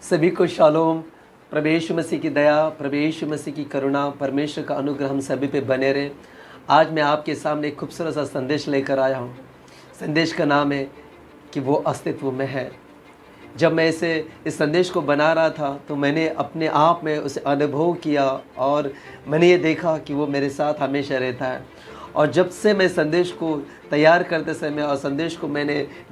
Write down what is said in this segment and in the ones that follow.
सभी को शालोम। प्रभु यीशु मसीह की दया, प्रभु यीशु मसीह की करुणा, परमेश्वर का अनुग्रह हम सभी पे बने रहे। आज मैं आपके सामने एक खूबसूरत सा संदेश लेकर आया हूँ। संदेश का नाम है कि वो अस्तित्व में है। जब मैं इस संदेश को बना रहा था तो मैंने अपने आप में उसे अनुभव किया और मैंने ये देखा कि वो मेरे साथ हमेशा रहता है। और जब से मैं संदेश को तैयार करते समय और संदेश को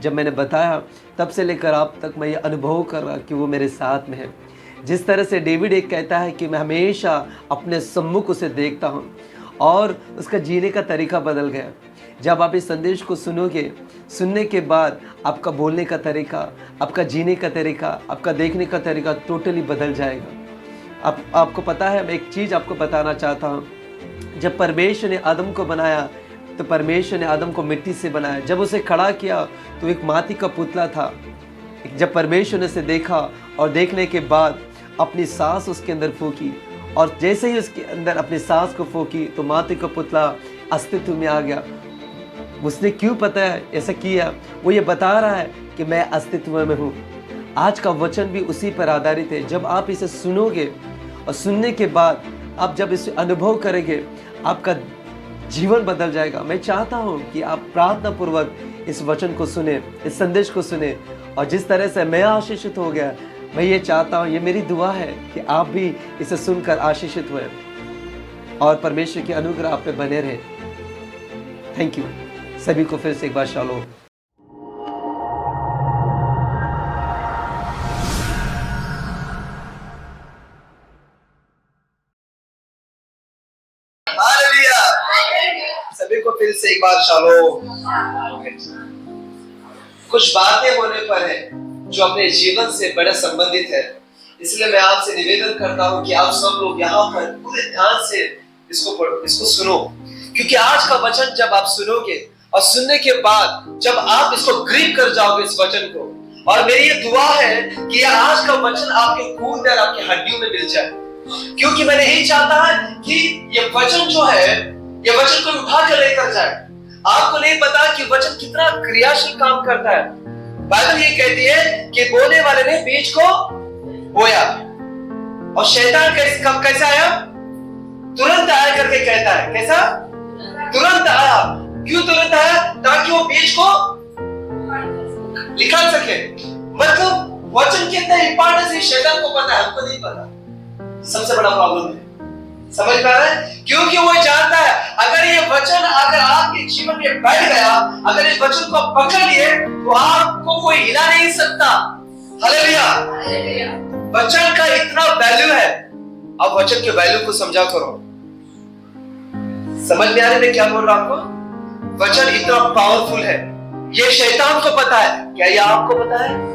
जब मैंने बताया, तब से लेकर आप तक मैं ये अनुभव कर रहा कि वो मेरे साथ में है। जिस तरह से डेविड एक कहता है कि मैं हमेशा अपने सम्मुख उसे देखता हूँ, और उसका जीने का तरीका बदल गया। जब आप इस संदेश को सुनोगे, सुनने के बाद आपका बोलने का तरीका, आपका जीने का तरीका, आपका देखने का तरीका टोटली बदल जाएगा। आपको पता है, मैं एक चीज़ आपको बताना चाहता हूँ। जब परमेश्वर ने आदम को बनाया तो परमेश्वर ने आदम को मिट्टी से बनाया। जब उसे खड़ा किया तो एक माटी का पुतला था। जब परमेश्वर ने उसे देखा और देखने के बाद अपनी सांस उसके अंदर फूकी, और जैसे ही उसके अंदर अपनी सांस को फूकी तो माटी का पुतला अस्तित्व में आ गया। उसने क्यों पता है ऐसा किया? वो ये बता रहा है कि मैं अस्तित्व में हूँ। आज का वचन भी उसी पर आधारित है। जब आप इसे सुनोगे और सुनने के बाद आप जब इसे अनुभव करेंगे, आपका जीवन बदल जाएगा। मैं चाहता हूँ कि आप प्रार्थना पूर्वक इस वचन को सुने, इस संदेश को सुने, और जिस तरह से मैं आशीषित हो गया, मैं ये चाहता हूँ, ये मेरी दुआ है कि आप भी इसे सुनकर आशीषित हुए और परमेश्वर के अनुग्रह आप पे बने रहे। Thank you. सभी को फिर से एक बार शालोम। सभी को फिर से एक बार शालोम। कुछ बातें होने पर है जो अपने जीवन से बड़े संबंधित है, इसलिए मैं आपसे निवेदन करता हूं कि आप सब लोग यहाँ पर पूरे ध्यान से इसको सुनो, क्योंकि आज का वचन जब आप सुनोगे और सुनने के बाद जब आप इसको ग्रिप कर जाओगे इस वचन को, और मेरी ये दुआ है कि आज का वचन आपके खून में और आपकी हड्डियों में मिल जाए, क्योंकि मैं नहीं चाहता कि ये वचन जो है, ये वचन को उठा कर लेकर जाए। आपको नहीं पता कि वचन कितना क्रियाशील काम करता है। बाइबल ये कहती है कि बोने वाले ने बीज को बोया, और शैतान कैसा आया? तुरंत आया करके कहता है। कैसा? तुरंत आया। क्यों तुरंत आया? ताकि वो बीज को निकाल सके। मतलब वचन कितना इंपॉर्टेंट है शैतान को पता है, हमको नहीं पता। सबसे बड़ा प्रॉब्लम है, समझ पा रहे हैं? क्योंकि वो जानता है अगर ये वचन अगर आपके जीवन में बैठ गया, अगर इस वचन को पकड़ लिए तो आपको कोई हिला नहीं सकता। हालेलुया। वचन का इतना वैल्यू है। अब वचन के वैल्यू को समझा करो। समझ में आ रही मैं क्या बोल रहा हूं आपको? वचन इतना पावरफुल है, ये शैतान को पता है। क्या ये आपको पता है?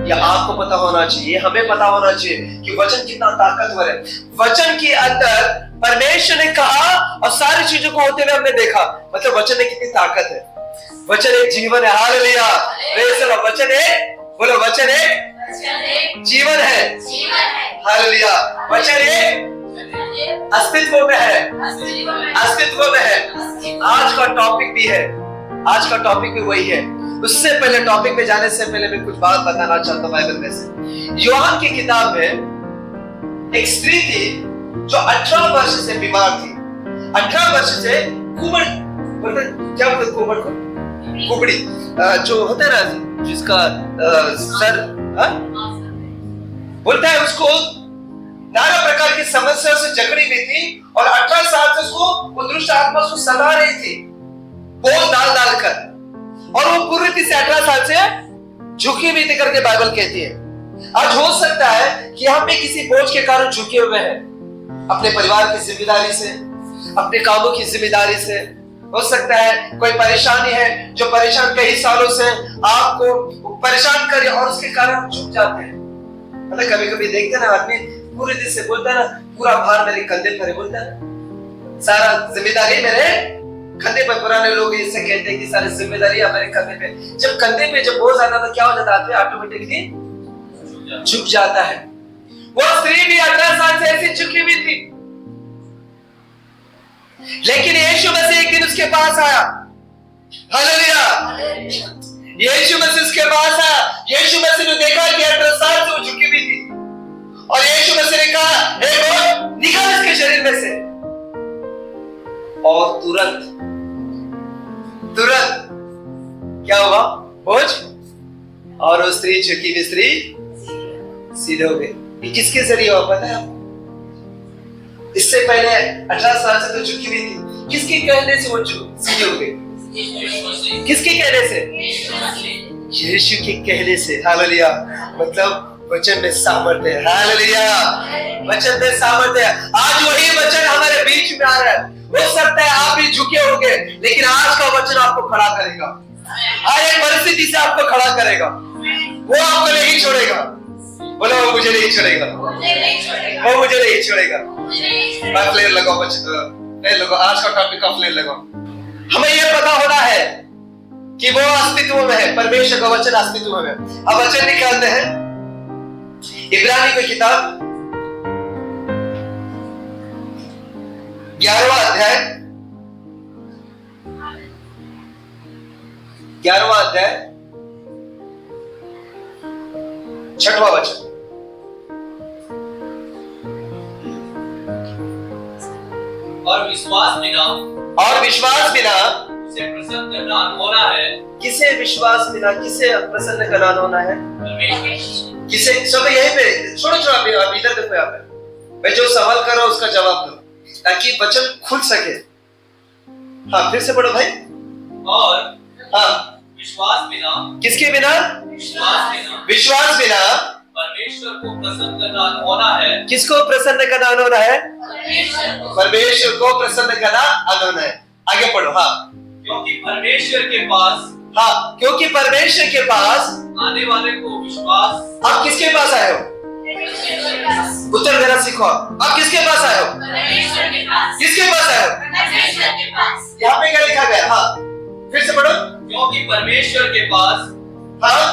या आपको पता होना चाहिए, हमें पता होना चाहिए कि वचन कितना ताकतवर है। वचन के अंदर परमेश्वर ने कहा और सारी चीजों को होते हुए हमने देखा। मतलब वचन में कितनी ताकत है। वचन एक जीवन है। हालेलुया। Praise the Lord. वचन एक, बोलो वचन एक जीवन है। हालेलुया। वचन एक अस्तित्व में है। अस्तित्व में है। आज का टॉपिक भी है, आज का टॉपिक भी वही है। उससे पहले, टॉपिक पे जाने से पहले मैं कुछ बात बताना चाहता हूँ बाइबल में से। यूहन्ना की किताब में एक स्त्री थी जो 18 वर्ष से बीमार थी। 18 वर्ष से कुबड़, क्या बोलते कुबड़ को? कुबड़ी जो होता है ना, जिसका सर बोलता है, उसको नाना प्रकार की समस्याओं से जकड़ी हुई थी, और 18 साल से उसको वो दुष्ट आत्मा उसको सता रही थी, बोल डाल कर, और वो पूरी तरह से 18 साल से झुकी हुई थी करके बाइबल कहती है। आज हो सकता है कि हम भी किसी बोझ के कारण झुके हुए हैं, अपने परिवार की जिम्मेदारी से, अपने कामों की जिम्मेदारी से। हो सकता है कोई परेशानी है जो परेशान कई सालों से आपको परेशान करे, और उसके कारण हम झुक जाते हैं। मतलब कभी कभी देखते ना, आदमी पूरे दिन से बोलता है ना, पूरा भार मेरे कंधे पर है, बोलता है सारा जिम्मेदारी मेरे कंधे पर। पुराने लोग इससे कहते हैं कि सारी जिम्मेदारी मेरे कंधे पे। जब कंधे पे जब बोझ आता तो क्या हो जाता है? ऑटोमेटिकली झुक जाता है। वो स्त्री भी 18 साल से ऐसी झुकी हुई थी, लेकिन यीशु मसीह एक दिन उसके पास आया। हालेलुया। यीशु मसीह उसके पास आया। यीशु मसीह ने देखा कि 18 साल से वो झुकी हुई थी, तुरंत तुरंत क्या हुआ? बोझ, और वो स्त्री, झुकी हुई स्त्री सीधे हो गई। ये किसके जरिए हुआ पता है आपको? इससे पहले 18 साल से तो झुकी हुई थी, किसके कहने से वो सीधे हो गई? किसके कहने से? यीशु के कहने से। हालेलुया। मतलब वचन में सामर्थ्य है। हालेलुया। वचन में सामर्थ्य है। आज वही वचन हमारे बीच में आ रहा है। हो सकता है आप भी झुके होंगे, लेकिन आज का वचन आपको खड़ा करेगा। हर एक परिस्थिति से आपको खड़ा करेगा। वो आपको नहीं छोड़ेगा। बोलो, वो मुझे नहीं छोड़ेगा, वो मुझे नहीं छोड़ेगा। मैं फ्लेयर लगाओ बच्चे, आज का टॉपिक का फ्लेयर लगाओ। हमें यह पता होना है कि वो अस्तित्व में है, परमेश्वर का वचन अस्तित्व में है। अब वचन निकालते हैं इब्रानी की किताब 11वां अध्याय 6वां वचन। और विश्वास बिना उसे प्रसन्न करना अनहोना है। किसे विश्वास बिना किसे प्रसन्न करना अनहोना है? किसे? सब यहीं पे छोड़ो अभी इधर देखो। यहाँ पे मैं जो सवाल कर रहा हूँ उसका जवाब दो, ताकि वचन खुल सके। हाँ, फिर से पढ़ो भाई। और हाँ, विश्वास बिना, किसके बिना? विश्वास बिना परमेश्वर को प्रसन्न करना अनहोना है। किसको प्रसन्न करना अनहोना है? परमेश्वर को प्रसन्न करना अनहोना है। आगे पढ़ो। हाँ, क्योंकि परमेश्वर के पास, हाँ, क्योंकि परमेश्वर के पास आने वाले को विश्वास। आप किसके पास आए हो? उत्तर देना सीखो। आप किसके पास आए हो? किसके पास आए हो? यहाँ पे क्या लिखा गया? हाँ, फिर से पढ़ो। क्योंकि परमेश्वर के पास, हाँ,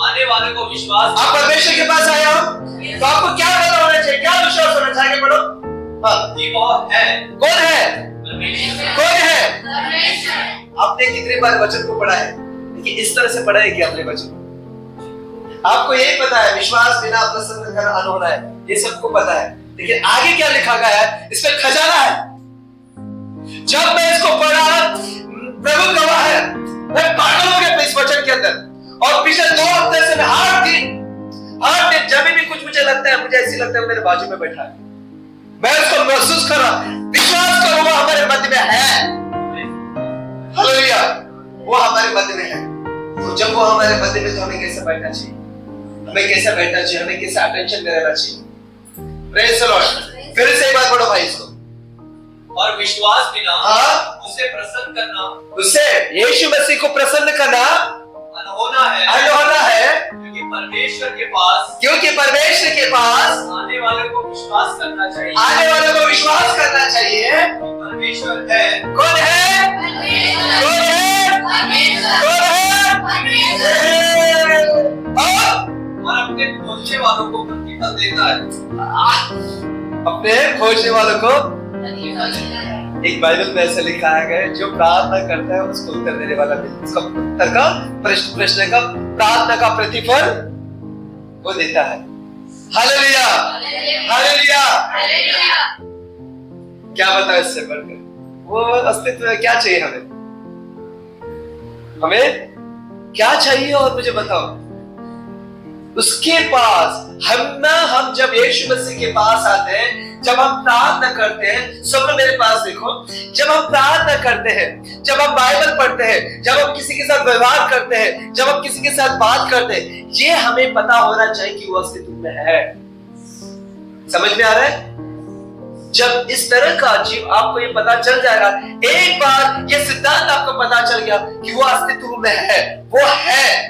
आने वाले को विश्वास। आप परमेश्वर के पास आए हो तो आपको क्या पता होना चाहिए? क्या विश्वास होना चाहिए? पढ़ो। हाँ, जी वो है। कौन है? कौन है? आपने कितनी बार वचन को पढ़ा है, लेकिन इस तरह से पढ़ा है कि आपने वचन, आपको यही पता है विश्वास बिना प्रसन्न करना अनहोना है, ये सबको पता है। लेकिन आगे क्या लिखा गया है? इसमें खजाना है। जब मैं इसको पढ़ा, प्रभु गवाह है, मैं पागल हो गया इस वचन के अंदर। और पिछले 2 हफ्ते से मैं हर दिन जब भी कुछ मुझे लगता है, मुझे ऐसी लगता है मेरे बाजू में बैठा है, मैं उसको महसूस कर रहा, विश्वास करो वो हमारे मध्य में है। हालेलुया। वो हमारे मध्य में है। तो जब वो हमारे मध्य में, तो हमें कैसे बैठना चाहिए? हमें कैसे बैठना चाहिए? हमें कैसे अटेंशन में रहना चाहिए? Praise the Lord. फिर से एक बार पढ़ो भाई इसको। और विश्वास बिना, हाँ, उसे प्रसन्न करना, उसे यीशु मसीह को प्रसन्न करना अनहोना है। अनहोना है। क्योंकि परमेश्वर के पास, आने वाले को विश्वास करना चाहिए। आने वाले को विश्वास करना चाहिए। परमेश्वर है। कौन है? कौन है? कौन है? और अपने खोजने वालों को प्रतिफल देता है। अपने खोजने वालों को। एक बाइबल में ऐसा लिखा है, जो प्रार्थना करता है उसको उत्तर देने वाला मिलता है। उसका उत्तर का प्रश्न का प्रार्थना का प्रतिफल वो देता है। Hallelujah, hallelujah. क्या बताओ इससे बढ़कर? वो अस्तित्व में क्या चाहिए हमें? हमें क्या चाहिए? और मुझे बताओ। उसके पास हम जब यीशु मसीह के पास आते हैं, जब हम प्रार्थना करते हैं, सब लोग मेरे पास देखो, जब हम प्रार्थना करते हैं, जब हम बाइबल पढ़ते हैं, जब हम किसी के साथ व्यवहार करते हैं, जब हम किसी के साथ बात करते हैं, ये हमें पता होना चाहिए कि वो अस्तित्व में है। समझ में आ रहा है? जब इस तरह का जीव आपको ये पता चल जाएगा, एक बार ये सिद्धांत आपको पता चल गया कि वो अस्तित्व में है, वो है।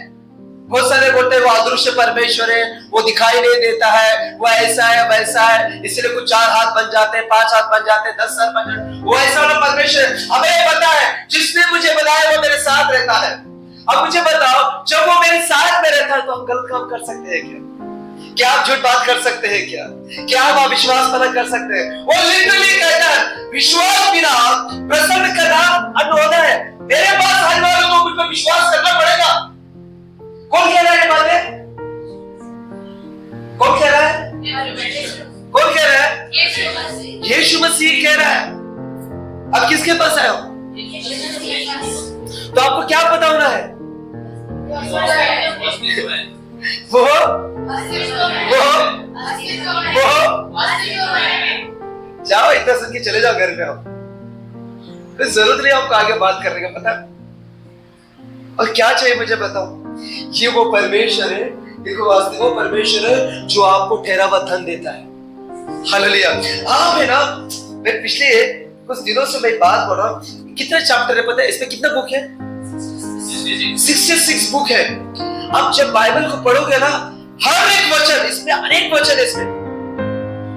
बहुत सारे बोलते हैं वो अदृश्य परमेश्वर है, वो दिखाई नहीं देता है, वो ऐसा है वैसा है, इसलिए कुछ 4 हाथ बन जाते हैं, 5 हाथ बन जाते हैं, 10 सर बन जाते हैं, वो ऐसा वाला परमेश्वर है। हमें ये पता है जिसने मुझे बनाया वो मेरे साथ रहता है। अब मुझे बताओ, जब वो मेरे साथ में रहता है तो हम गलत काम कर सकते हैं क्या? क्या आप झूठ बात कर सकते हैं क्या? क्या हम अविश्वास पना कर सकते हैं? वो लिटरली कहता है विश्वास बिना प्रसन्न करना अनहोना है। मेरे पास आने वालों को मुझ पर विश्वास करना पड़ेगा। कौन कह रहा है ये बातें? कौन कह रहा है? कौन कह रहा है? यीशु मसीह कह रहा है। अब किसके पास आए हो? तो आपको क्या पता होना है? वो जाओ, इतना सुन के चले जाओ, घर पे आओ, फिर जरूरत नहीं आपको आगे बात करने का, पता। और क्या चाहिए मुझे बताओ? ये वो परमेश्वर है, देखो वास्तव वो परमेश्वर है जो आपको ठहरा हुआ धन देता है। हालेलुया। आप है ना, मैं पिछले कुछ दिनों से मैं बात बोल रहा हूँ, कितने चैप्टर है पता है? इसमें कितना बुक है? 66 बुक है। आप जब बाइबल को पढ़ोगे ना, हर एक वचन, इसमें अनेक वचन है, इसमें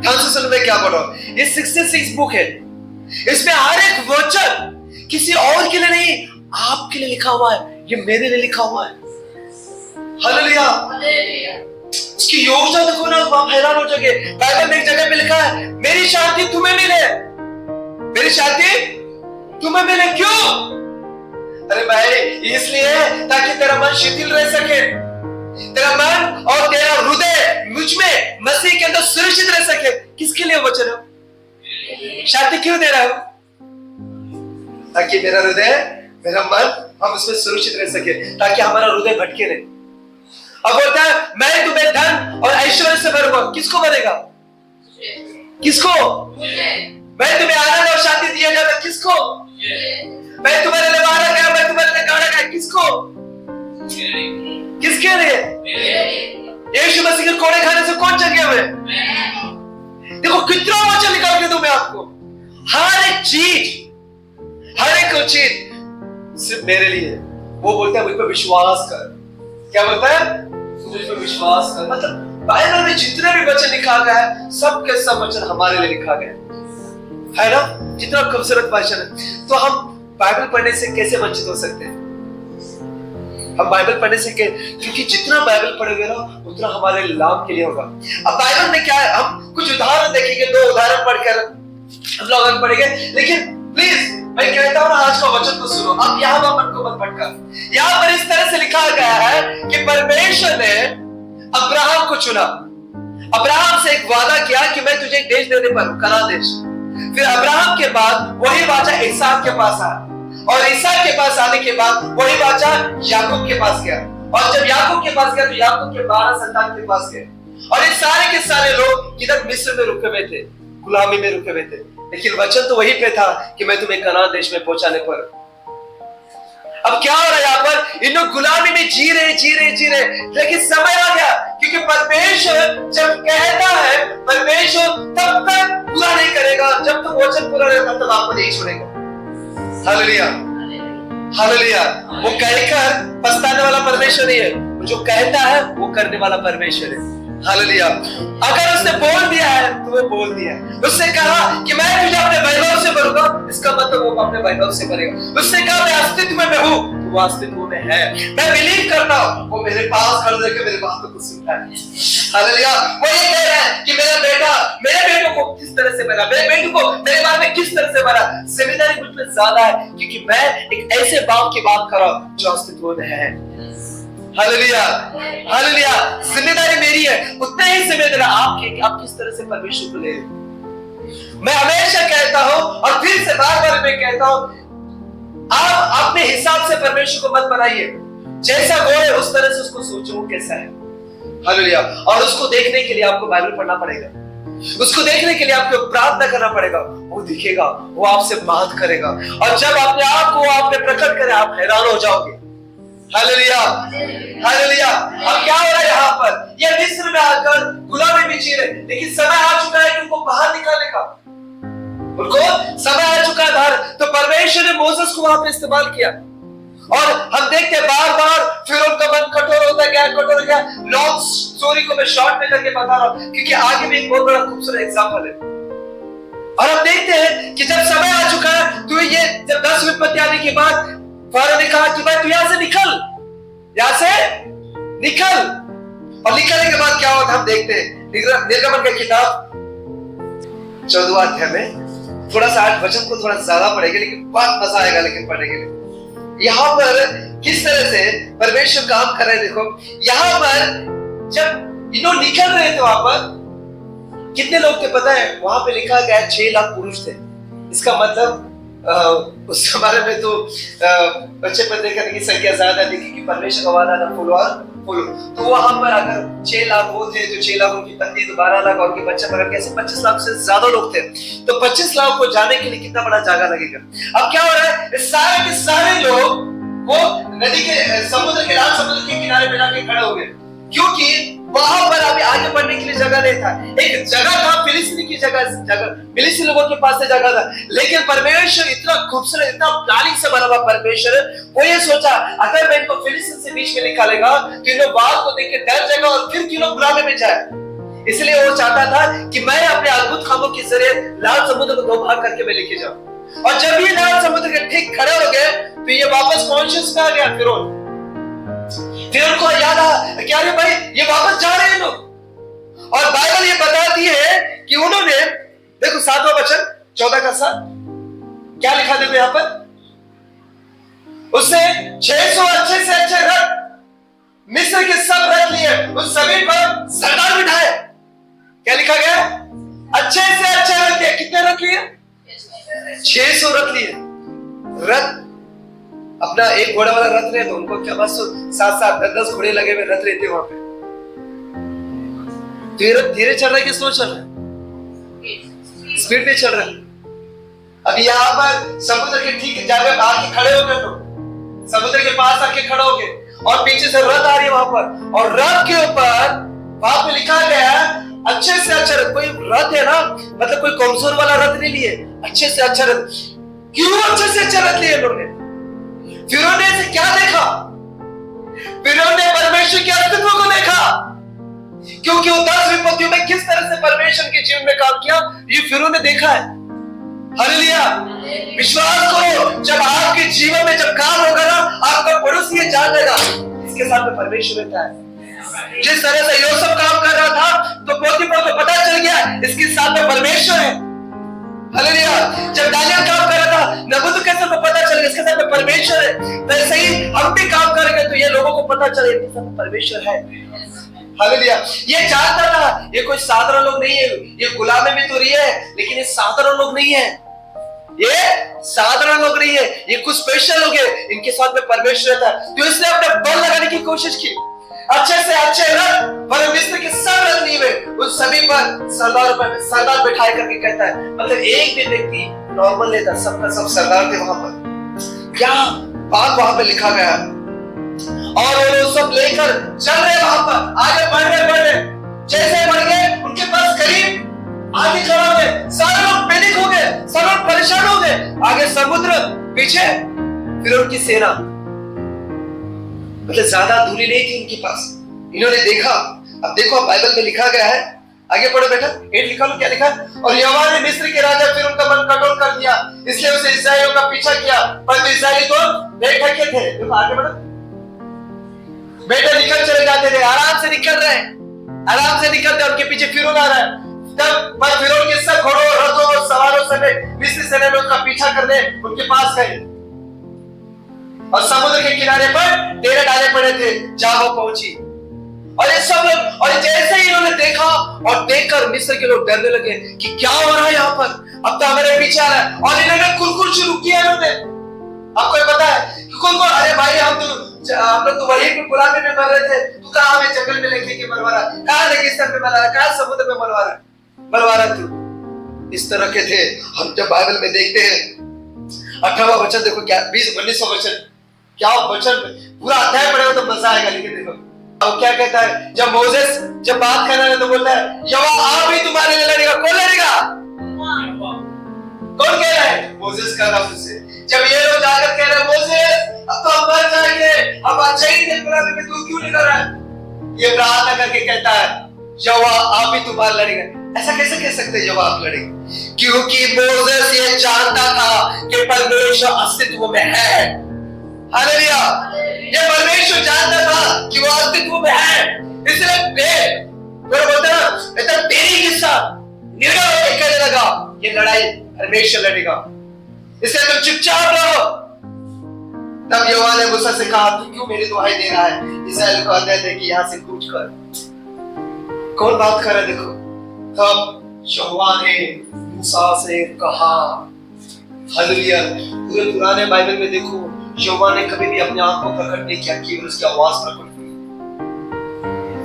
ध्यान से सुनो मैं क्या बोल रहा हूँ। ये 66 बुक है, इसमें हर एक वचन किसी और के लिए नहीं, आपके लिए लिखा हुआ है, ये मेरे लिए लिखा हुआ है। हालेलुया। इसकी योजना देखो ना, आप हैरान हो जाओगे। बाइबल में एक जगह पे लिखा है, मेरी शांति तुम्हें मिले, मेरी शांति तुम्हें मिले। क्यों? अरे भाई, इसलिए ताकि तेरा मन शिथिल रह सके, तेरा मन और तेरा हृदय मुझ में मसीह के अंदर सुरक्षित रह सके। किसके लिए वचन है? शांति क्यों दे रहा हूं? ताकि मेरा हृदय, मेरा मन, हम उसमें सुरक्षित रह सके, ताकि हमारा हृदय भटके नहीं। अब बोलता है, मैं तुम्हें धन और ऐश्वर्य से भरूंगा। किसको भरेगा? किसको? मैं तुम्हें आनंद और शांति दिया जाएगा। किसको? मैं तुम्हारे लिए वादा गया, मैं तुम्हारे लिए गाड़ा गया। किसको? किसके लिए? यीशु मसीह के कोड़े खाने से कौन जगे हुए? देखो कितना वचन निकाल के दूं मैं आपको। हर एक चीज, हर एक चीज सिर्फ मेरे लिए। वो बोलता है मुझ पर विश्वास कर। क्या बोलता है? मुझ पर विश्वास कर। मतलब बाइबल में जितने भी वचन लिखा गया है, सब के सब वचन हमारे लिए लिखा गया है ना? कितना खूबसूरत वचन है। तो हम बाइबल पढ़ने से कैसे वंचित हो सकते हैं? हम बाइबल पढ़ने से क्योंकि जितना बाइबल पढ़ोगे ना, उतना हमारे लाभ के लिए होगा। अब बाइबल में क्या है, हम कुछ उदाहरण देखेंगे, 2 उदाहरण पढ़कर हम लोग पढ़ेंगे। लेकिन प्लीज मैं कहता हूं ना, आज का वचन को सुनो। अब यहाँ मन को मत भटका। यहाँ पर इस तरह से लिखा गया है कि परमेश्वर ने अब्राहम को चुना, अब्राहम से एक वादा किया कि मैं तुझे एक देश देने पर हूं, कनान देश। फिर अब्राहम के बाद वही वाचा इसहाक के पास आया, और इसहाक के पास आने के बाद वही वाचा याकूब के पास गया, और जब याकूब के पास गया तो याकूब के 12 संतान के पास गए। और ये सारे के सारे लोग इधर मिस्र में रुके हुए थे, गुलामी में रुके हुए थे। लेकिन वचन तो वही पे था कि मैं तुम्हें कनान देश में पहुंचाने पर। अब क्या हो रहा है यहाँ पर? इन लोग गुलामी में जी रहे, लेकिन समय आ गया, क्योंकि परमेश्वर जब कहता है, परमेश्वर तब तक पूरा नहीं करेगा जब तक वचन पूरा रहता, तब आपको नहीं छोड़ेगा। Hallelujah, hallelujah. वो कहकर पछताने वाला परमेश्वर नहीं है, जो कहता है वो करने वाला परमेश्वर है। हालेलुया। अगर उसने बोल दिया है तो वो बोल दिया है। उसने कहा कि मैं तुझे अपने वैभव से भरूंगा, इसका मतलब वो अपने वैभव से भरेगा। उसने कहा मैं अस्तित्व में हूं, तो वो अस्तित्व में है। मैं बिलीव करता हूं, वो मेरे पास खड़े होकर मेरी बातों को सुनता है। हालेलुया। वो ये कह रहा है कि मेरा बेटा, मेरे बेटों को किस तरह से भरा, मेरे बेटों को मेरे बारे में किस तरह से भरा। जिम्मेदारी मुझ पे ज्यादा है, क्योंकि मैं एक ऐसे बाप की बात कर रहा हूं जो अस्तित्व में है। Hallelujah, hallelujah. जिम्मेदारी मेरी है, उतने ही जिम्मेदारी आपकी कि आप किस तरह से परमेश्वर को ले। मैं हमेशा कहता हूं और फिर से बार-बार मैं कहता हूं, आप अपने हिसाब से परमेश्वर को मत बनाइए। जैसा वो है उस तरह से उसको सोचो वो कैसा है। हालेलुया। और उसको देखने के लिए आपको बाइबल पढ़ना पड़ेगा, उसको देखने के लिए आपको प्रार्थना करना पड़ेगा। वो दिखेगा, वो आपसे बात करेगा, और जब अपने आप को आपने प्रकट करे, आप हैरान हो जाओगे। Hallelujah, hallelujah. अब क्या हो रहा है यहाँ पर? ये मिस्र में आकर गुलामी में जी रहे, लेकिन समय आ चुका है कि उनको बाहर निकालने का, उनको समय आ चुका है बाहर। तो परमेश्वर ने मोसेस को वहां पे इस्तेमाल किया, और हम देखते हैं बार बार फिर उनका मन कठोर होता गया, कठोर हो गया। लॉन्ग स्टोरी को मैं शॉर्ट में करके बता रहा हूं, क्योंकि आगे भी एक बहुत बड़ा खूबसूरत एग्जांपल है। और हम देखते हैं कि जब समय आ चुका है, तो ये जब 10 विपत्ति आने के बाद फारो ने कहा कि भाई तू यहां से निकल, यहां से निकल। और निकलने के बाद क्या होता हम देखते हैं निर्गमन की किताब 14वां अध्याय में। थोड़ा सा आज वचन को थोड़ा ज्यादा पढ़ेंगे, लेकिन बहुत मजा आएगा लेकिन पढ़ने के लिए। यहाँ पर किस तरह से परमेश्वर काम कर रहे हैं देखो। यहाँ पर जब इन्होंने निकल रहे थे, वहां पर कितने लोग थे पता है? वहां पे लिखा गया 6 लाख पुरुष थे। इसका मतलब उस जमाने में तो बच्चे पैदा करने की संख्या ज्यादा थी क्योंकि परमेश्वर का वादा था फूलो और फूलो। तो वहां पर अगर 6 लाख वो थे तो 6 लाख उनकी पत्नी तो 12 लाख और उनके बच्चे पकड़ के ऐसे 25 लाख से ज्यादा लोग थे। तो 25 लाख को जाने के लिए कितना बड़ा जगह लगेगा। अब क्या हो रहा है, सारे के सारे लोग वो नदी के समुद्र के लाल समुद्र के किनारे पे जाके खड़े हो गए क्योंकि वहां पर अभी आगे बढ़ने के लिए जगह नहीं था। एक जगह था फिलिस्तीनी की जगह फिलिस्तीनी लोगों के पास से जगह था, लेकिन परमेश्वर इतना खूबसूरत इतना प्लानिंग से बना हुआ परमेश्वर वो ये सोचा अगर मैं इनको फिलिस्तीन से बीच में निकालेगा तो इन लोग बात को देख के डर जाएगा और फिर क्यों लोग बुलाने में जाए। इसलिए वो चाहता था कि मैं अपने अद्भुत कामों के जरिए लाल समुद्र को 2 भाग करके मैं लेके जाऊं। और जब ये लाल समुद्र के ठीक खड़े हो गए तो ये वापस कॉन्शियस में आ गया। फिर उनको याद आया कि अरे भाई ये वापस जा रहे हैं लोग। और बाइबल ये बताती है कि उन्होंने देखो 7वां वचन 14 का 7 क्या लिखा देखो यहां पर, उसने 600 अच्छे से अच्छे रथ मिस्र के सब रथ लिए, उस सभी पर सरदार बिठाए। क्या लिखा गया, अच्छे से अच्छे रथ लिए। कितने रथ लिए, 600 रथ लिए। रथ अपना एक घोड़ा वाला रथ रहे तो उनको क्या बस 7-7 10-10 घोड़े लगे हुए रथ रहते वहां पे। तो ये रथ धीरे चल रहा है कि स्लो चल रहा है, स्पीड में चल रहा है। अब यहाँ पर समुद्र के ठीक जगह आके खड़े हो गए लोग, समुद्र के पास आके खड़े हो गए और पीछे से रथ आ रही है वहां पर। और रथ के ऊपर वहां पे लिखा गया अच्छे से अच्छा रथ। कोई रथ है ना, मतलब कोई कमजोर वाला रथ नहीं लिए, अच्छे से अच्छा रथ। क्यों अच्छे से अच्छा रथ लिए लोग ने? फिरौन ने इसे क्या देखा, फिरौन ने परमेश्वर के अस्तित्व को देखा क्योंकि वो 10 विपत्तियों में किस तरह से परमेश्वर के जीवन में काम किया ये फिरौन ने देखा है। हालेलुया, विश्वास करो जब आपके जीवन में जब काम होगा ना आपका पड़ोसी ये जान लेगा इसके साथ में परमेश्वर रहता है। जिस तरह से यूसुफ काम कर रहा था तो पोतीफर को पता चल गया इसके साथ में परमेश्वर है। हालेलुया, जब दानियल काम कर रहा था नबूकदनेस्सर को पता चल गया इसके साथ में परमेश्वर है। वैसे ही हम भी काम करेंगे तो ये लोगों को पता चले इसके साथ में परमेश्वर है। हालेलुया, ये जानता था ये कोई साधारण लोग नहीं है, ये गुलामी में तो रही है लेकिन ये साधारण लोग नहीं है, ये साधारण लोग नहीं है, ये कुछ स्पेशल लोग हैं, इनके साथ में परमेश्वर रहता है। तो इसने अपने बल लगाने की कोशिश की, अच्छे से अच्छे रथ पर मिस्र के सब रथ लिए उस सभी पर सरदार बिठाए करके कहता है। मतलब एक भी व्यक्ति नॉर्मल नहीं था, सबका सब सरदार थे वहां पर। क्या बात वहां पे लिखा गया और वो लोग सब लेकर चल रहे वहां पर, आगे बढ़ रहे जैसे बढ़ गए उनके पास करीब आगे खड़ा हो गए, सारे लोग पैनिक हो गए, सब लोग परेशान हो गए। आगे समुद्र, पीछे फिर उनकी सेना, मतलब ज्यादा दूरी नहीं थी उनके पास। इन्होंने देखा, अब देखो बाइबल में लिखा गया है, आगे पढ़ो बेटा, 8 लिखा लो क्या लिखा। और यहोवा ने मिस्र के राजा फिर उनका मन कठोर कर दिया, इसलिए उसे इस्राएलियों का पीछा किया, परंतु इस्राएली तो बेढके थे। देखो आगे बढ़ो, बेटे निकल चले जाते थे, आराम से निकल रहे, आराम से निकलते, उनके पीछे फिरौन आ रहा है। तब पर फिरौन के सब घोड़ों रथों और सवारों समेत मिस्र सेना ने उनका पीछा करने उनके पास गए और समुद्र के किनारे पर डेरे डाले पड़े थे जहां वो पहुंची। और ये सब लोग, और जैसे ही इन्होंने देखा और देखकर मिस्र के लोग डरने लगे कि क्या हो रहा है यहाँ पर, अब तो हमारे पीछे आ रहा है। और इन्होंने कुरकुर शुरू किया इन्होंने, आपको पता है कुरकुर, अरे भाई हम लोग तो वहीं पे गुलामी में मर रहे थे, तू कहाँ हमें जंगल में लेके के मरवा रहा, कहाँ रेगिस्तान में मरवा रहा, कहाँ समुद्र में मरवा रहा तू। इस तरह के थे। हम जब बाइबल में देखते हैं 18वां वचन देखो, क्या 19वां वचन, क्या वचन, पूरा अध्याय पढ़ेगा तो मजा आएगा। लेकिन देखो अब क्या कहता है, जब मोसेस जब बात कर रहा है तो बोलता है यहोवा आप ही तुम्हारे लिए लड़ेगा। कौन लड़ेगा, कौन कह रहा है, मोसेस कर रहा है उससे। जब ये लोग जाकर कह रहे हैं मोसेस अब तो हम मर जाएंगे, अब अच्छा ही नहीं गुलामी में तू क्यों नहीं कर रहा है, ये प्रार्थना करके कहता है यहोवा आप ही तुम्हारा लड़ेगा। ऐसा कैसे कह सकते हैं यहोवा आप लड़ेंगे, क्योंकि मोसेस ये जानता था कि परमेश्वर अस्तित्व में है। हालेलुया, ये परमेश्वर जानता था कि वो अस्तित्व में है, इसलिए बोलते ना तेरी किस्सा निर्णय होकर कहने लगा ये लड़ाई परमेश्वर लड़ेगा, इसलिए तुम चुपचाप रहो। तब यहोवा ने मूसा से कहा तू क्यों मेरी दुहाई दे रहा है, इस्राएल को आदेश दे कि यहाँ से कूच कर। कौन बात कर रहा है देखो। तब यहोवा ने मूसा से कहा, हालेलुया। पूरे पुराने बाइबल में देखो, यहोवा ने कभी भी अपने आप को प्रकट नहीं किया, केवल उसकी आवाज प्रकट हुई।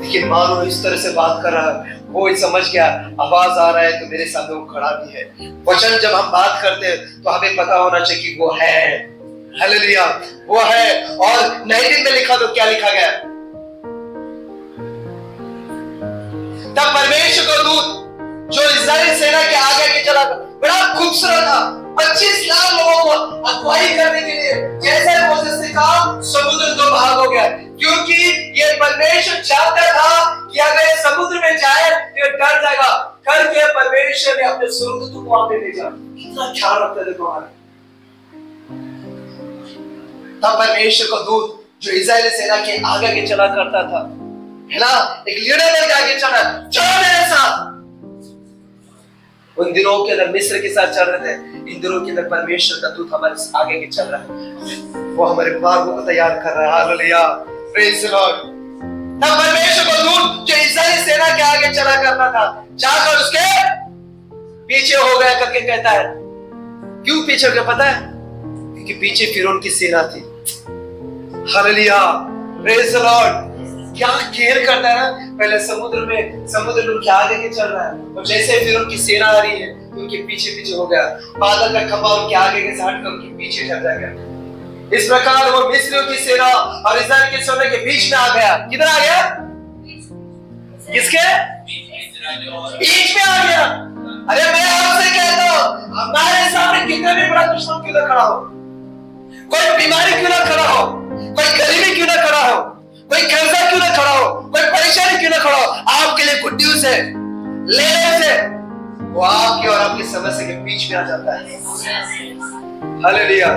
लेकिन मानो इस तरह से बात कर रहा है, वो समझ गया आवाज आ रहा है तो मेरे सामने वो खड़ा भी है। वचन जब हम बात करते हैं तो हमें पता होना चाहिए कि वो है। हालेलुया, वो है। और 19 में लिखा तो क्या लिखा गया? तब परमेश्वर का दूत जो इस्राएल सेना के आगे के चला, बड़ा खूबसूरत था। 25 लाख लोगों को अगुवाई करने के लिए जैसे मोसेस ने कहा, समुद्र दो भाग हो गया, क्योंकि ये परमेश्वर जानता था कि अगर समुद्र में जाए तो डर जाएगा। करके परमेश्वर ने अपने स्वर्गदूत को वहां पे भेजा। कितना ख्याल रखते थे तुम्हारा। तब परमेश्वर का दूत जो इस्राएल सेना के आगे के चला करता था, है ना, एक लीडर बन के आगे चला, चलो मेरे साथ। उन दिनों के अंदर मिस्र के साथ चल रहे थे, इन दिनों के अंदर परमेश्वर का दूत हमारे आगे के चल रहा है। वो हमारे मार्गों को तैयार कर रहा है। Hallelujah, praise the Lord. तब परमेश्वर का दूत जो इस्राएल सेना के आगे चला करता था, जाकर उसके पीछे हो गया करके कहता है। क्यों पीछे हो गया पता है? क्योंकि पीछे फिरौन की सेना थी। Hallelujah, praise the Lord. क्या केयर करता है ना, पहले समुद्र में उनके आगे के चल रहा है, और जैसे फिर उनकी सेना आ रही है तो उनके पीछे पीछे हो गया। बादल का खंभा उनके आगे के हट कर उनके पीछे चल गया। इस प्रकार वो मिस्रियों की सेना और इस्राएल की सेना के बीच में आ गया। किधर आ गया? किसके बीच में आ गया। अरे मैं आपसे कहता हूँ, हमारे सामने कितने भी बड़ा दुश्मन क्यों ना खड़ा हो, कोई बीमारी क्यों ना खड़ा हो, कोई गरीबी क्यों ना खड़ा हो, कोई कर्जा क्यों ना खड़ा हो, कोई परेशानी क्यों ना खड़ा हो, आपके लिए गुड न्यूज़ है, लेने से वो आपके और आपके समस्या के बीच में आ जाता है। हालेलुया,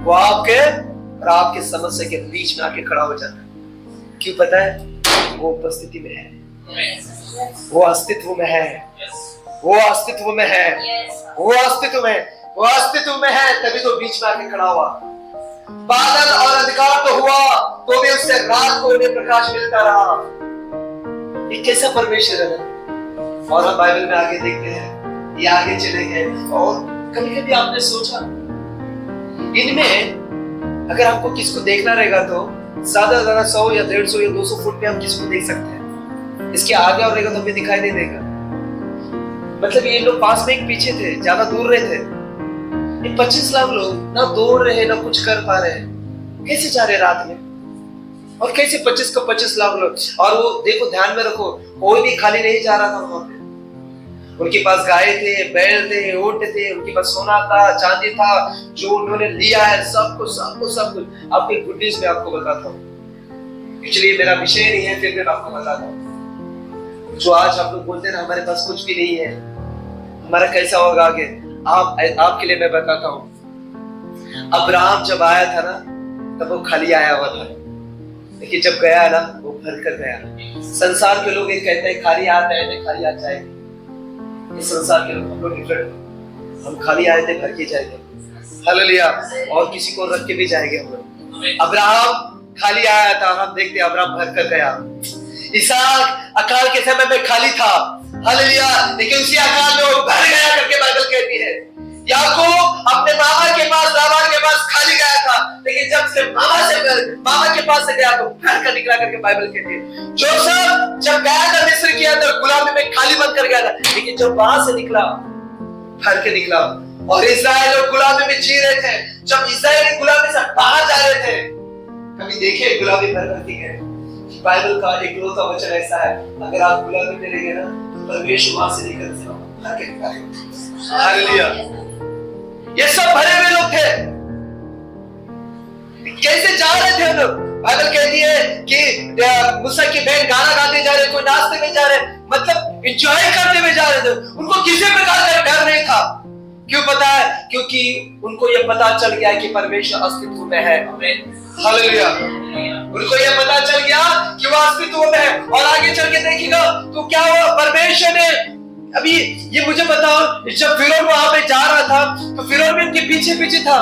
वो आपके और आपके समस्या के बीच में आके खड़ा हो जाता है। क्यों पता है? वो उपस्थिति में है, वो अस्तित्व में है, वो अस्तित्व में है, वो अस्तित्व में है, तभी तो बीच में आके खड़ा हुआ। बादल और अंधकार तो हुआ, तो भी उससे रात को उन्हें प्रकाश मिलता रहा। ये कैसा परमेश्वर है। और हम बाइबल में आगे देखते हैं, ये आगे चले गए। और कभी कभी आपने सोचा, इनमें अगर आपको किसको देखना रहेगा तो ज्यादा 100 या 150 या 200 फुट पे हम किसको देख सकते हैं। इसके आगे और रहेगा तो हमें दिखाई नहीं देगा। मतलब ये लोग पास में एक पीछे थे, ज्यादा दूर रहे थे। 25 लाख लोग ना दौड़ रहे ना कुछ कर पा रहे, कैसे जा रहे रात में? और कैसे 25 का 25 लाख लोग? और वो देखो, ध्यान में रखो, कोई भी खाली नहीं जा रहा था वहां पे। उनके पास गाय थे, बैल थे, ऊंट थे, उनके पास सोना था, चांदी था, जो उन्होंने लिया है सब कुछ। आपके गुड न्यूज़ में आपको बताता हूँ, इसलिए मेरा विषय नहीं है, फिर मैं आपको बताता हूँ। जो आज आप लोग बोलते हैं ना हमारे पास कुछ भी नहीं है, हमारा कैसा होगा आगे, आपके लिए मैं बताता हूँ। अब्राहम जब आया था ना, तब वो खाली आया हुआ था, लेकिन जब गया ना, वो भर कर गया। संसार के लोग ये कहते हैं खाली हाथ आए थे, खाली हाथ जाएंगे। इस संसार के लोग, हम लोग डिफरेंट, हम खाली आए थे, भर के जाएंगे। हालेलुया, और किसी को रख के भी जाएंगे हम लोग। अब्राहम खाली आया था, हम देखते अब्राहम भर कर गया। इसहाक अकाल के समय में खाली था, हालेलुया, लेकिन उसी अकाल में वो भर गया करके बाइबल कहती है। याकूब अपने मामा के पास, लाबान के पास खाली गया था, लेकिन जब से मामा के पास से गया तो भर कर निकला करके बाइबल कहती है। जोसेफ जब गया था मिस्र के अंदर, गुलामी में खाली बन कर गया था, लेकिन जब वहां से निकला भर के निकला। और इस्राएल लोग गुलामी में जी रहे थे, जब इस्राएल गुलामी से बाहर जा रहे थे, कभी देखे गुलामी भर करती है। बाइबल का एक इकलौता वचन ऐसा है, अगर आप गुलामी में रहेंगे ना तो परमेश्वर वहां से निकल जाओ। हालेलुया, ये सब भरे हुए लोग थे, कैसे जा रहे थे हम लोग? बाइबल कहती है कि मूसा की बहन गाना गाते जा रहे, कोई नाचते में जा रहे, मतलब एंजॉय करते हुए जा रहे थे। उनको किसी प्रकार का डर नहीं था। क्यों पता है? क्योंकि उनको यह पता चल गया कि परमेश्वर अस्तित्व में है। हालेलुया, उनको यह पता चल गया कि वो अस्तित्व में है। और आगे चल के देखिएगा तो क्या हुआ, परमेश्वर ने, अभी ये मुझे बताओ, जब फिरौन वहां पे जा रहा था तो फिरौन भी उनके पीछे पीछे था,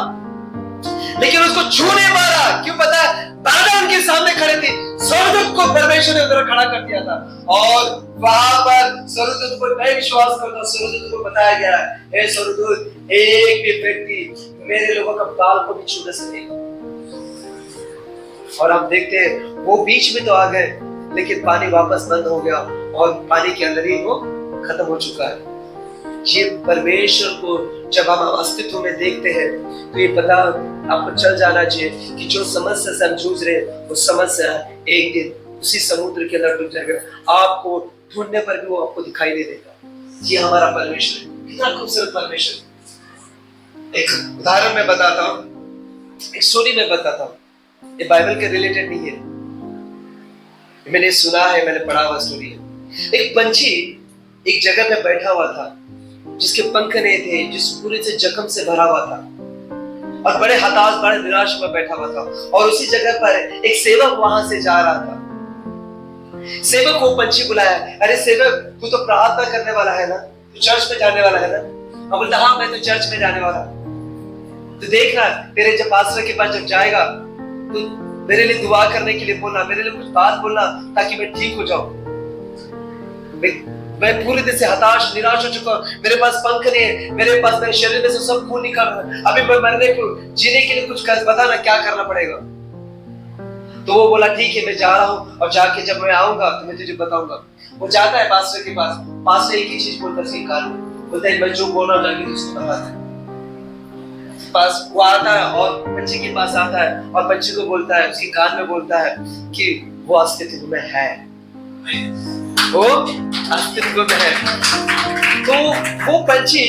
लेकिन उसको छू नहीं मारा। क्यों पता है? बादल उनके सामने खड़े थे, स्वर्गदूत को परमेश्वर ने उधर खड़ा कर दिया था, और वहां पर स्वर्गदूत को मैं विश्वास करता हूँ, स्वर्गदूत को बताया गया है, हे स्वर्गदूत एक भी व्यक्ति मेरे लोगों का बाल को भी छू न सकेगा। और हम देखते हैं वो बीच में तो आ गए, लेकिन पानी वापस बंद हो गया और पानी के अंदर ही वो खत्म हो चुका है। ये परमेश्वर को जब हम अस्तित्व में देखते हैं तो ये पता आपको चल जाना चाहिए कि जो समस्या से हम जूझ रहे हैं वो समस्या एक दिन उसी समुद्र के अंदर डूब जाएगा। आपको ढूंढने पर भी वो आपको दिखाई नहीं देगा। ये हमारा परमेश्वर है, कितना खूबसूरत परमेश्वर। एक उदाहरण मैं बताता हूँ, एक स्टोरी में बताता हूँ, ये बाइबल के रिलेटेड नहीं है, मैंने सुना है, मैंने पढ़ा हुआ स्टोरी है। एक पंछी एक जगह पे बैठा हुआ था जिसके पंख नहीं थे, जिस पूरे से जख्म से भरा हुआ था और बड़े हताश, बड़े निराश में बैठा हुआ था। और उसी जगह पर एक सेवक वहां से जा रहा था। सेवक को पंछी बुलाया, अरे सेवक तू तो प्रार्थना करने वाला है ना, तू चर्च में जाने वाला है ना? और बोलता हाँ मैं तो चर्च में जाने वाला। तो देखना तेरे जब पास्टर के पास जब जाएगा तो मेरे लिए दुआ करने के लिए बोलना, मेरे लिए कुछ बात बोलना ताकि मैं ठीक हो जाऊं। मैं पूरे दिन से हताश निराश हो चुका हूं, मेरे पास पंख नहीं है, मेरे पास मेरे शरीर में से सब खून निकल रहा है, अभी मैं मरने को जीने के लिए कुछ बताना क्या करना पड़ेगा। तो वो बोला ठीक है मैं जा रहा हूँ और जाके जब मैं आऊंगा तो मैं तुझे बताऊंगा। वो जाता है पास्टर के पास, पास्टर एक ही चीज बोलता है, उसके कान में बोलता है मैं जो बोल रहा हूँ जाके उसको बताता है। पास वो आता है और पंछी के पास आता है और पंछी को बोलता है, उसके कान में बोलता है कि वो अस्तित्व में है, वो अस्तित्व में है। तो वो पंछी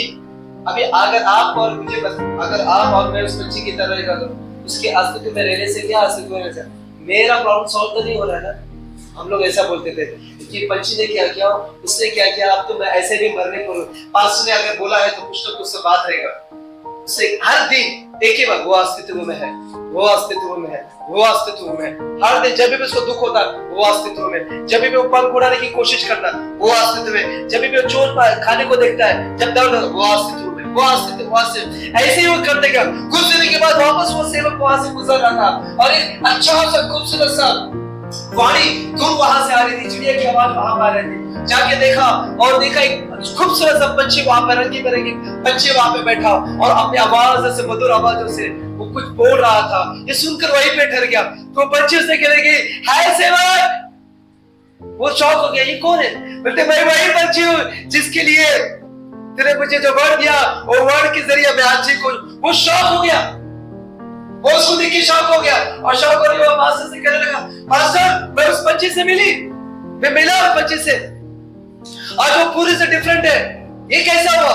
अभी अगर आप और मुझे अगर आप और मैं उस पंछी की तरह रहेगा तो उसके अस्तित्व में रहने से क्या अस्तित्व में रहने से मेरा प्रॉब्लम सॉल्व तो नहीं हो रहा है ना। हम लोग ऐसा बोलते थे कि पंछी ने क्या किया, उसने क्या किया, अब तो मैं ऐसे भी मरने को, पास्टर ने अगर बोला है तो कुछ तो कुछ से बात रहेगा। उससे हर दिन एक ही बात, वो अस्तित्व में है, वो अस्तित्व में है, वो अस्तित्व में है। हर दिन जब भी उसको दुख होता वो अस्तित्व में, जब भी वो पंख उड़ाने की कोशिश करता वो अस्तित्व में, जब भी वो चोट खाने को देखता है, जब दर्द होता वो अस्तित्व में, वो अस्तित्व, वो अस्तित्व। ऐसे ही वो करते गया। कुछ दिन के बाद वापस वो सेवक वहां से गुजर रहा था और एक अच्छा सा खूबसूरत सा वाणी धुन वहां से आ रही थी, चिड़िया की आवाज वहां आ रही थी। जाके देखा और देखा एक खूबसूरत सा पंछी वहां पर, रंगी बिरंगी पंछी वहां पे बैठा और अपनी आवाज से, मधुर आवाजों से वो कुछ बोल रहा था। ये सुनकर वहीं पे ठहर गया। तो पंछी उससे कहने लगी हाय सेवक। वो शॉक हो गया, ये कौन है? बोलते मैं वही पंछी हूँ जिसके लिए तेरे मुझे जो वर्ड दिया वो वर्ड के जरिए मैं आज को। वो शॉक हो गया, वो उसको देख के शॉक हो गया और शॉक होने के बाद मास्टर से कहने लगा मास्टर मैं उस पंछी से मिली, मैं मिला उस पंछी से, आज वो पूरे से डिफरेंट है, ये कैसा हुआ?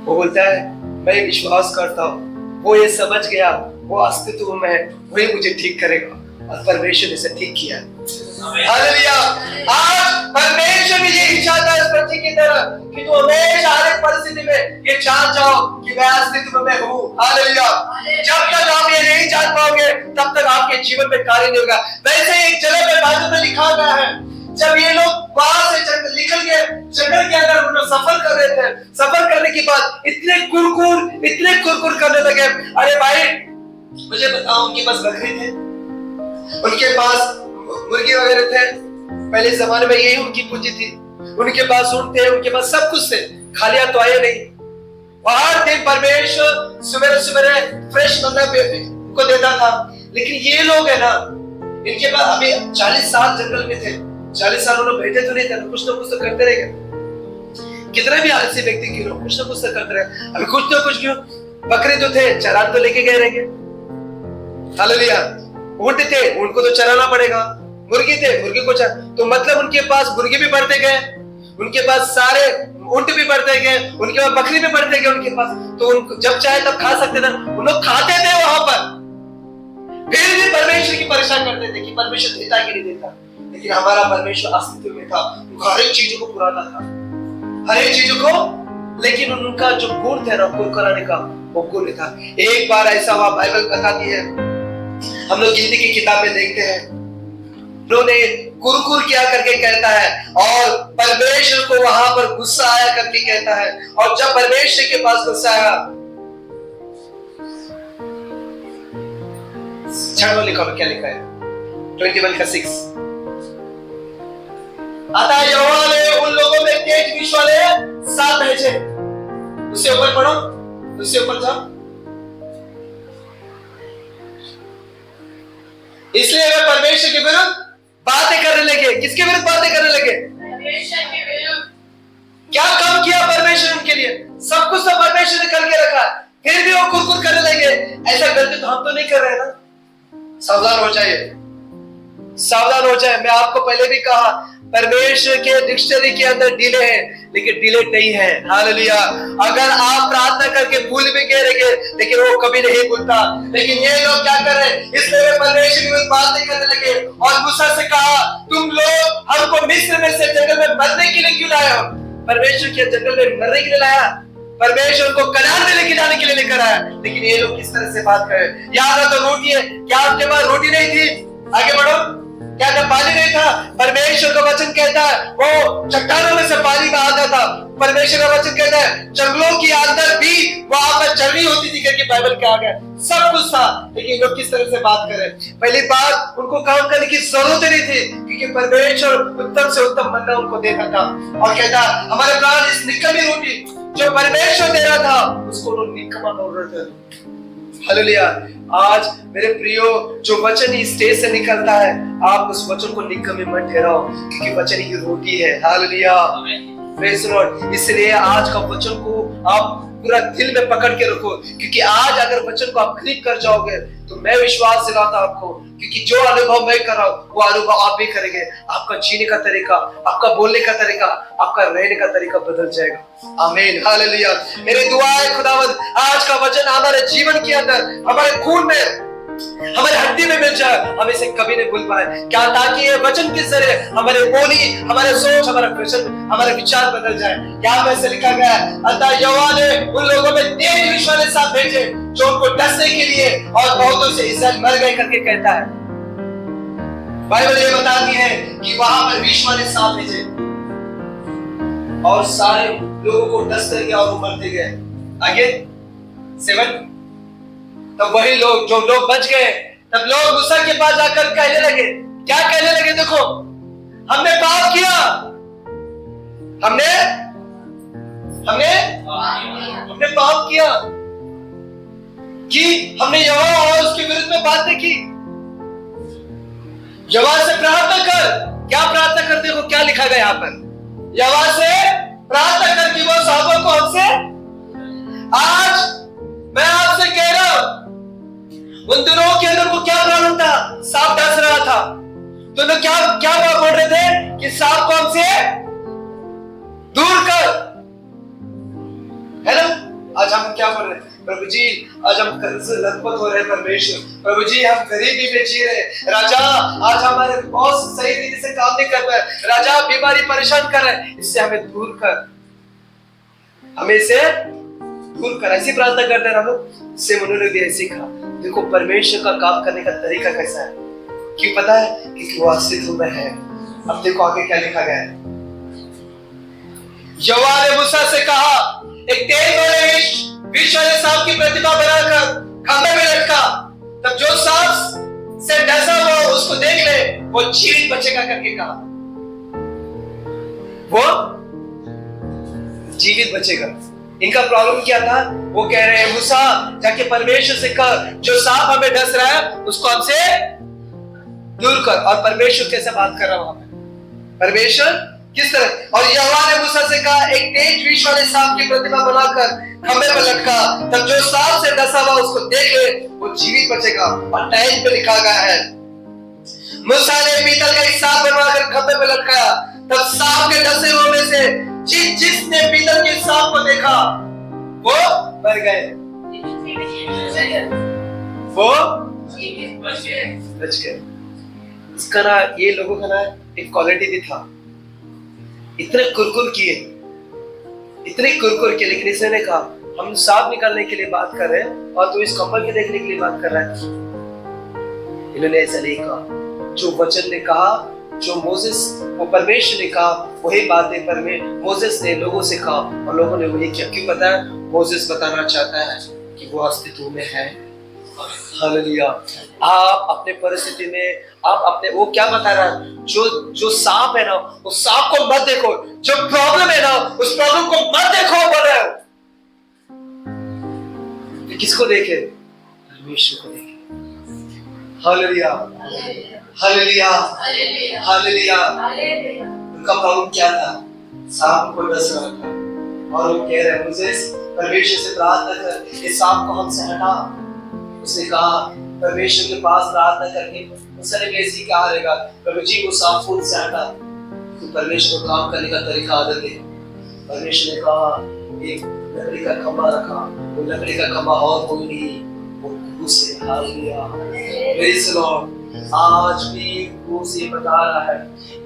वो बोलता है मैं विश्वास करता हूँ वो ये समझ गया वो अस्तित्व में है, वही मुझे ठीक करेगा और परमेश्वर ने इसे ठीक किया। हालेलुया। आज परमेश्वर भी यही चाहता है इस पंछी की तरह कि तू हमेशा हर एक परिस्थिति में ये जान जाओ कि मैं अस्तित्व में हूँ। हालेलुया। जब तक आप ये नहीं जान पाओगे तब तक आपके जीवन में कार्य नहीं होगा। वैसे एक जगह पे बाइबल में लिखा गया है, जब ये लोग वहां से निकल गए जंगल के अंदर, उन्होंने सफर कर रहे थे, सफर करने के बाद इतने कुरकुर करने लगे। अरे भाई मुझे बताओ, उनके पास बकरी थे, उनके पास मुर्गी वगैरह थे, पहले जमाने में यही उनकी पूंजी थी, उनके पास ऊंट थे, उनके पास सब कुछ थे, खालिया तो आए नहीं। हर दिन परमेश्वर सवेरे सवेरे फ्रेश मन्ना उनको देता था। लेकिन ये लोग है ना, इनके पास अभी 40 साल जंगल में थे, 40 साल उन्होंने बैठे तो नहीं थे, कुछ ना कुछ तो करते रहे। कितने भी आलसी व्यक्ति क्यों हो, कुछ ना कुछ तो करते रहे। अभी कुछ ना कुछ क्यों, बकरे तो थे चरान तो लेके गए रहेंगे। हालेलुया। ऊंट थे, ऊंट को तो चराना पड़ेगा, मुर्गी थे, मुर्गी को तो मतलब उनके पास मुर्गी भी बढ़ते गए, उनके पास सारे ऊंट भी बढ़ते गए, उनके पास बकरी भी बढ़ते गए उनके पास, तो उनको जब चाहे तब खा सकते थे, उन लोग खाते थे वहां पर। फिर भी परमेश्वर की परेशान करते थे कि परमेश्वर देता कि नहीं देता। लेकिन हमारा परमेश्वर अस्तित्व में था, हर एक चीजों को पुराना था, हर एक चीजों को, लेकिन उनका जो गुण था ना गुण कराने का, वो गुण था। एक बार ऐसा हुआ, बाइबल बताती है, हम लोग गिनती की किताब में देखते हैं, उन्होंने कुरकुर किया करके कहता है और परमेश्वर को वहां पर गुस्सा आया करके कहता है। और जब परमेश्वर के पास गुस्सा आया, छठवां लिखा क्या लिखा है 21 का 6, अतः यहोवा ने उन लोगों में तेज विष वाले सांप भेजे। उससे ऊपर पढ़ो, उससे ऊपर जाओ। इसलिए वे परमेश्वर के विरुद्ध बातें करने लगे। किसके विरुद्ध बातें करने लगे? परमेश्वर के विरुद्ध। क्या काम किया परमेश्वर उनके लिए? सब कुछ तो परमेश्वर ने करके रखा, फिर भी वो कुरकुर करने लगे। ऐसा करते तो हम तो नहीं कर रहे ना। सावधान हो जाइए, सावधान हो जाए। मैं आपको पहले भी कहा, परमेश्वर के डिक्शनरी के अंदर डिले है, लेकिन डिले नहीं है। हालेलुया। अगर आप प्रार्थना करके भूल भी गए, लेकिन वो कभी नहीं भूलता। लेकिन ये लोग क्या कर रहे हैं? इसलिए वे परमेश्वर की बातें करने लगे और मूसा से कहा, तुम लोग हमको मिस्र में से जंगल में मरने के लिए क्यों लाए हो? परमेश्वर के जंगल में मरने के लिए लाया? परमेश्वर को कनान में लेके जाने के लिए लेकर आया। लेकिन ये लोग किस तरह से बात कर रहे हैं? यहाँ तो रोटी है, क्या आपके पास रोटी नहीं थी? आगे बढ़ो। क्या जब पानी नहीं था? परमेश्वर का वचन कहता है वो चट्टानों में से पानी बहाता था। परमेश्वर का वचन कहता है जंगलों के अंदर भी वहां पर चरनी होती थी करके बाइबल के आगे सब कुछ था। लेकिन लोग किस तरह से बात कर रहे हैं? पहली बात, उनको काम करने की जरूरत नहीं थी, क्योंकि परमेश्वर उत्तम से उत्तम मन्ना उनको देता था। और कहता हमारे प्राण इस निकम्मी रोटी जो परमेश्वर दे रहा था उसको लोग निकम्मा बोल रहे थे। हालेलुया। आज मेरे प्रियो, जो वचन इस स्टेज से निकलता है, आप उस वचन को निकम्मे मत ठहराओ, क्योंकि वचन ही रोटी है। हालेलुया। Praise the Lord. इसलिए आज का वचन को आप पूरा दिल में पकड़ के रखो, क्योंकि आज अगर वचन को आप क्लिक कर जाओगे तो मैं विश्वास दिलाता आपको, क्योंकि जो अनुभव मैं कर रहा हूं वो अनुभव आप भी करेंगे। आपका जीने का तरीका, आपका बोलने का तरीका, आपका रहने का तरीका बदल जाएगा। आमीन। हालेलुया। मेरी दुआ है खुदावंद आज का वचन हमारे जीवन के अंदर, हमारे खून में, हमारे हड्डी में मिल जाए, हम इसे कभी नहीं भूल पाए। क्या? ताकि ये वचन के जरिए हमारे बोली, हमारे सोच, हमारा वचन, हमारे विचार बदल जाए। यहाँ पे ऐसे लिखा गया है, अतः यहोवा ने उन लोगों में तेज विष वाले सांप भेजे जो उनको डसने के लिए, और बहुतों से इस्राएल मर गए करके कहता है। बाइबल ये बताती है कि वहां पर विष वाले सांप भेजे और सारे लोगों को डसते गए और वो मरते गए। आगे 7। तब वही लोग, जो लोग बच गए, तब लोग मूसा के पास जाकर कहने लगे। क्या कहने लगे? देखो, हमने पाप किया, हमने पाप किया कि हमने यहोवा और उसके विरुद्ध में बातें की। यहोवा से प्रार्थना कर। क्या प्रार्थना कर? देखो क्या लिखा गया यहाँ पर, यहोवा से प्रार्थना कर कि वो साहबों को हमसे। आज मैं आपसे कह रहा हूं, उन दिनों के अंदर को क्या प्रॉब्लम था? सांप डस रहा था। तो लोग क्या बोल रहे थे कि सांप को हमसे दूर कर, है ना? आज हम क्या बोल रहे हैं? प्रभु जी, आज हम कर्ज से लथपथ हो रहे हैं। परमेश्वर, प्रभु जी, हम गरीबी में जी रहे। राजा, आज हमारे बॉस सही तरीके से काम नहीं कर रहा है। राजा, बीमारी परेशान कर रहा है, इससे हमें दूर कर, हमें इसे दूर कर। ऐसी प्रार्थना करते हैं हम लोग। इससे उन्होंने भी ऐसे कहा। देखो परमेश्वर का काम करने का तरीका कैसा है, क्यों पता है? क्योंकि वो अस्तित्व में है। अब देखो आगे क्या लिखा गया है। यहोवा ने मूसा से कहा, एक तेज वाले विष वाले सांप की प्रतिमा बनाकर खंभे में लटका, तब जो सांप से डसा हुआ उसको देख ले, वो जीवित बचेगा करके कहा। वो जीवित बचेगा। इनका प्रॉब्लम क्या था? वो कह रहे हैं, मूसा जाके परमेश्वर से कह, जो सांप हमें डस रहा है उसको हमसे दूर कर। और परमेश्वर कैसे बात कर रहा है वहां पे? परमेश्वर किस तरह? और यहोवा ने मूसा से कहा, एक तेज विष वाले सांप की प्रतिमा बनाकर खंभे पर लटका, तब जो सांप से डसा हुआ उसको देख ले, वो जीवित बचेगा। और 9 पे लिखा गया है, मूसा ने पीतल का एक सांप बनवाकर खंभे पर लटकाया, तब सांप के डसे हुए में से जिसने पीतल के सांप को देखा वो मर गए, वो बच गए। इसका ना, ये लोगों का ना एक क्वालिटी भी था, इतने कुरकुर किए, इतने कुरकुर किए, लेकिन इसने कहा हम सांप निकालने के लिए बात कर रहे हैं और तू इस कंबल के देखने के लिए बात कर रहा है। इन्होंने ऐसा नहीं कहा। जो वचन ने कहा, जो मोसेस, वो परमेश्वर ने कहा, वही बातें मोसेस ने लोगों से कहा और लोगों ने वही किया। क्यों पता है? मोसेस बताना चाहता है कि वो अस्तित्व में है। हालेलुया। आप अपने परिस्थिति में आप अपने वो क्या बता रहा है, जो सांप है ना, उस सांप को मत देखो, जो प्रॉब्लम है ना उस प्रॉब्लम को मत देखो, बोल रहे हो। किसको देखे? परमेश्वर को देखे। Hallelujah, hallelujah, hallelujah. उनका प्रॉब्लम क्या था? सांप को डस रहा था और वो कह रहे मुझे परमेश्वर से प्रार्थना कर, इस सांप को हमसे हटा। उसने कहा परमेश्वर के पास प्रार्थना करके उसने कैसी क्या हारेगा, प्रभु जी वो सांप को उनसे हटा। तो परमेश्वर को काम करने का तरीका आदत है। परमेश्वर ने कहा एक लकड़ी का खंभा रखा, वो लकड़ी का खंभा और कोई नहीं, वो क्रूस है। Hallelujah, praise the Lord. आज भी क्रूस ये बता रहा है,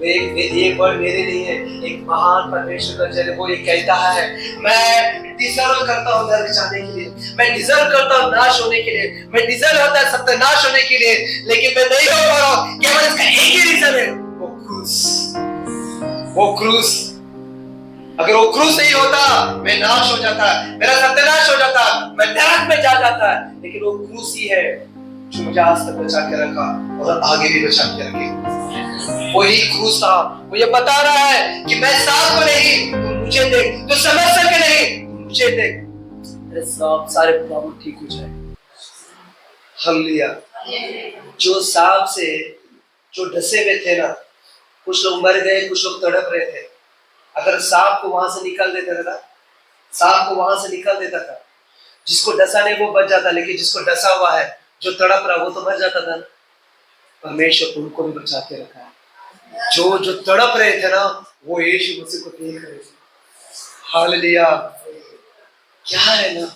एक वर्ड मेरे लिए है, एक महान परमेश्वर का जन वो ये कहता है, मैं डिजर्व करता हूँ नरक जाने के लिए, मैं डिजर्व करता हूँ नाश होने के लिए, मैं डिजर्व होता है सत्यानाश होने के लिए, लेकिन मैं नहीं हो पा रहा हूँ। केवल इसका एक ही रीजन है, वो क्रूस, वो क्रूस। अगर वो क्रूस नहीं होता मैं नाश हो जाता, मेरा सत्यानाश हो जाता, मैं नरक में जा जाता, लेकिन वो क्रूस ही है जो मुझे आज तक बचा के रखा और आगे भी बचा के रखे। वही क्रूस था, वो ये बता रहा है कि मैं सांप को नहीं, तू मुझे देख, तू समझ सके नहीं, मुझे देख, तेरे सब सारे प्रॉब्लम ठीक हो जाए। हालेलुया। जो सांप से जो डसे हुए थे ना, कुछ लोग मर गए, कुछ लोग तड़प रहे थे। अगर सांप को वहां से निकाल देता था, सांप को वहां से निकाल देता था, जिसको डसा नहीं वो बच जाता, लेकिन जिसको डसा हुआ है, जो तड़प रहा वो तो मर जाता था। परमेश्वर उनको भी बचा के रखा है। जो तड़प रहे थे ना, वो यीशु मसीह को देख रहे थे। हालेलुया। क्या है ना,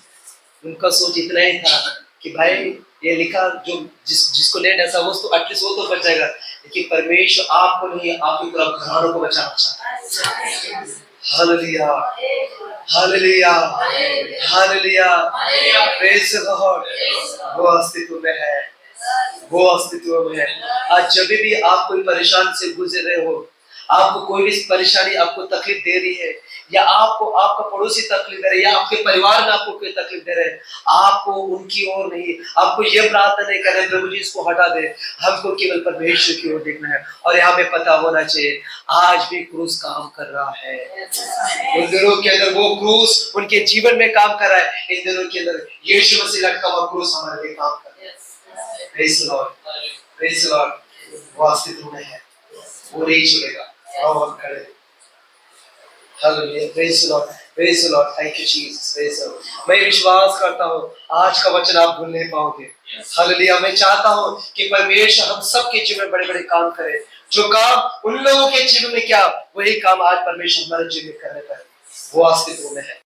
उनका सोच इतना ही था कि भाई ये लिखा जो जिसको नहीं डसा वो तो एटलीस्ट वो तो बच जाएगा, लेकिन परमेश्वर आपको नहीं, आपकी पूरा घरानों को बचाना चाहता है। Hallelujah, hallelujah, hallelujah, praise the Lord. वो अस्तित्व में है, वो अस्तित्व में है। आज जब भी आप कोई परेशानी से गुजर रहे हो, आपको कोई भी परेशानी आपको तकलीफ दे रही है, या आपको आपका पड़ोसी तकलीफ दे रहे, या आपके परिवार में आपको कोई तकलीफ दे रहे, आपको उनकी ओर नहीं, आपको ये प्रार्थना नहीं करना है प्रभु जी इसको हटा दे, हमको केवल परमेश्वर की ओर देखना है। और यहाँ पे पता होना चाहिए आज भी क्रूस काम कर रहा है। उन दिनों के अंदर वो क्रूस उनके जीवन में काम कर रहा है, इन दिनों के अंदर यीशु मसीह का वो क्रूस हमारे लिए काम कर रहा है। Praise the Lord, praise the Lord. वो अस्तित्व में है, वो नहीं छोड़ेगा। आओ हम खड़े। Hallelujah, praise the Lord, praise the Lord, thank you Jesus, praise the Lord. मैं विश्वास करता हूँ आज का वचन आप भूल नहीं पाओगे। हालेलुया। मैं चाहता हूँ कि परमेश्वर हम सबके जीवन में बड़े बड़े काम करे, जो काम उन लोगों के जीवन में क्या, वही काम आज परमेश्वर हमारे जीवन में करने पर वो अस्तित्व में है।